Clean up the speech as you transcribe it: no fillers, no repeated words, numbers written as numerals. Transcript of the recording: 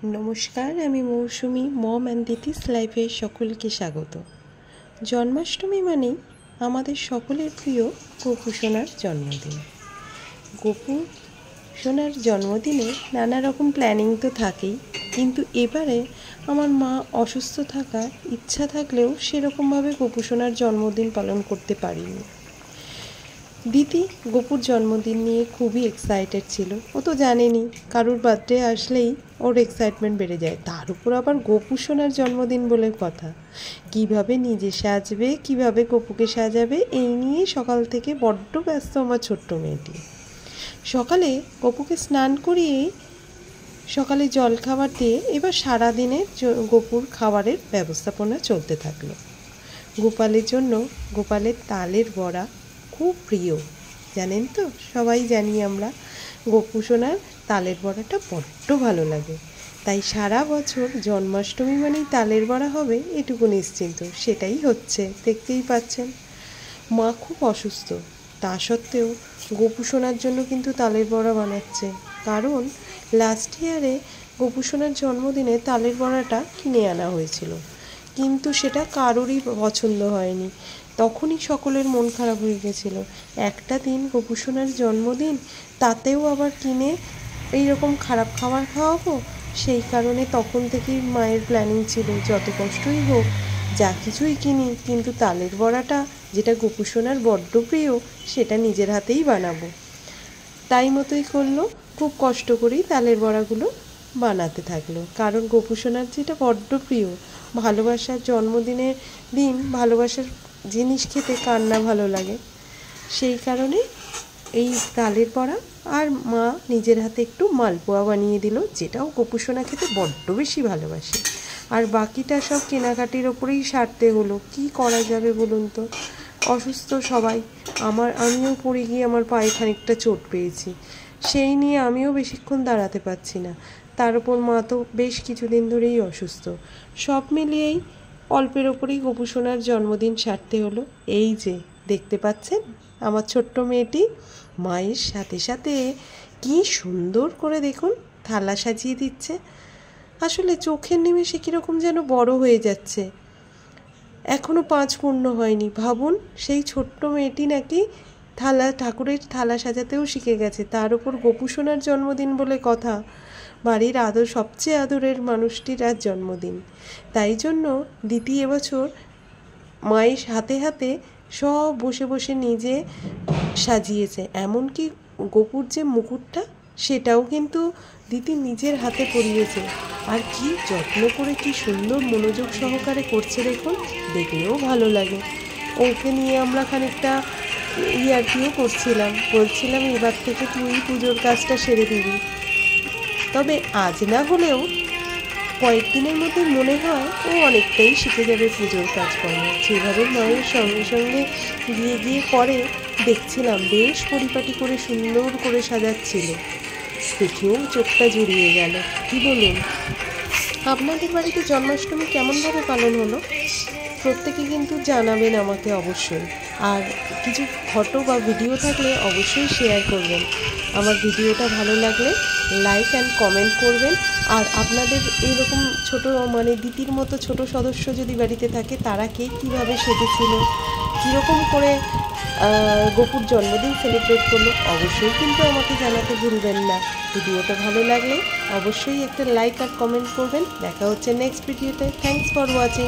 নমস্কার, আমি মৌসুমি মম অ্যান্ড দিতিস লাইফে সকলকে স্বাগত। জন্মাষ্টমী মানেই আমাদের সকলের প্রিয় গোপু সোনার জন্মদিন। গোপু সোনার জন্মদিনে নানা রকম প্ল্যানিং তো থাকেই, কিন্তু এবারে আমার মা অসুস্থ থাকার ইচ্ছা থাকলেও সেরকমভাবে গোপু সোনার জন্মদিন পালন করতে পারিনি। দিদি গোপুর জন্মদিন নিয়ে খুবই এক্সাইটেড ছিল। ও তো জানেনি কারুর বার্থডে আসলেই ওর এক্সাইটমেন্ট বেড়ে যায়, তার উপর আবার গোপু সোনার জন্মদিন বলে কথা। কিভাবে নিজে সাজবে, কিভাবে গোপুকে সাজাবে, এই নিয়ে সকাল থেকে বড্ড ব্যস্ত আমার ছোট্ট মেয়েটি। সকালে গোপুকে স্নান করিয়ে সকালে জল খাবার দিয়ে এবার সারাদিনের গোপুর খাবারের ব্যবস্থাপনা চলতে থাকলো। গোপালের জন্য গোপালের তালের বড়া খুব প্রিয়, জানেন তো, সবাই জানি আমরা। গোপু সোনার তালের বড়াটা বড্ড ভালো লাগে, তাই সারা বছর জন্মাষ্টমী মানেই তালের বড়া হবে এটুকু নিশ্চিন্ত। সেটাই হচ্ছে, দেখতেই পাচ্ছেন। মা খুব অসুস্থ, তা সত্ত্বেও গোপু সোনার জন্য কিন্তু তালের বড়া বানাচ্ছে, কারণ লাস্ট ইয়ারে গোপু সোনার জন্মদিনে তালের বড়াটা কিনে আনা হয়েছিল, কিন্তু সেটা কারোরই পছন্দ হয়নি। তখনই সকলের মন খারাপ হয়ে গেছিলো। একটা দিন গোপু সোনার জন্মদিন, তাতেও আবার কিনে এইরকম খারাপ খাবার খাওয়াবো। সেই কারণে তখন থেকেই মায়ের প্ল্যানিং ছিল, যত কষ্টই হোক যা কিছুই কিনি, কিন্তু তালের বড়াটা যেটা গোপু সোনার বড্ড প্রিয় সেটা নিজের হাতেই বানাবো। তাই মতোই করলো, খুব কষ্ট করেই তালের বড়াগুলো বানাতে থাকলো, কারণ গোপু সোনার যেটা বড্ড প্রিয়। ভালোবাসার জন্মদিনের দিন ভালোবাসার জিনিস খেতে কার না ভালো লাগে। সেই কারণে এই তালের বড়া আর মা নিজের হাতে একটু মালপোয়া বানিয়ে দিল, যেটাও গোপু সোনা খেতে বড্ড বেশি ভালোবাসে। আর বাকিটা সব কেনাকাটির ওপরেই সারতে হলো, কি করা যাবে বলুন তো। অসুস্থ সবাই, আমিও পড়ে গিয়ে আমার পায়ে খানিকটা চোট পেয়েছি, সেই নিয়ে আমিও বেশিক্ষণ দাঁড়াতে পারছি না। তার উপর মা তো বেশ কিছুদিন ধরেই অসুস্থ। সব মিলিয়েই অল্পের ওপরেই গোপু সোনার জন্মদিন সারতে হলো। এই যে দেখতে পাচ্ছেন আমার ছোট্ট মেয়েটি মায়ের সাথে সাথে কি সুন্দর করে দেখুন থালা সাজিয়ে দিচ্ছে। আসলে চোখের নিমেষে কীরকম যেন বড় হয়ে যাচ্ছে, এখনও 5 পূর্ণ হয়নি। ভাবুন, সেই ছোট্ট মেয়েটি নাকি ঠাকুরের থালা সাজাতেও শিখে গেছে, তার উপর গোপু সোনার জন্মদিন বলে কথা। বাড়ির সবচেয়ে আদরের মানুষটির আজ জন্মদিন, তাই জন্য দিদি এবছর মায়ের হাতে হাতে সব বসে বসে নিজে সাজিয়েছে। এমনকি গোপুর যে মুকুটটা সেটাও কিন্তু দিদি নিজের হাতে পরিয়েছে। আর কি যত্ন করে, কি সুন্দর মনোযোগ সহকারে করছে দেখুন, দেখলেও ভালো লাগে। ওকে নিয়ে আমরা খানিকটা ইয়ার্কিও বলছিলাম এবার থেকে তুই পুজোর কাজটা সেরে দিবি। তবে আজ না হলেও কয়েকদিনের মধ্যে মনে হয় ও অনেকটাই শিখে যাবে পুজোর কাজকর্ম। যেভাবে মায়ের সঙ্গে সঙ্গে গিয়ে করে দেখছিলাম, বেশ পরিপাটি করে সুন্দর করে সাজাচ্ছিল, দেখেও চোখটা জুড়িয়ে গেল। কি বলুন, আপনাদের বাড়িতে জন্মাষ্টমী কেমনভাবে পালন হলো প্রত্যেকে কিন্তু জানাবেন আমাকে অবশ্যই। আর কিছু ফটো বা ভিডিও থাকলে অবশ্যই শেয়ার করবেন। আমার ভিডিওটা ভালো লাগলে লাইক অ্যান্ড কমেন্ট করবেন। আর আপনাদের এইরকম দিদির মতো ছোট সদস্য যদি বাড়িতে থাকে, তারা কে কীভাবে সেজেছিল, কীরকম করে গোপুর জন্মদিন সেলিব্রেট করলো, অবশ্যই কিন্তু আমাকে জানাতে ভুলবেন না। ভিডিওটা ভালো লাগলে অবশ্যই একটা লাইক আর কমেন্ট করবেন। দেখা হচ্ছে নেক্সট ভিডিওতে। Thanks for watching.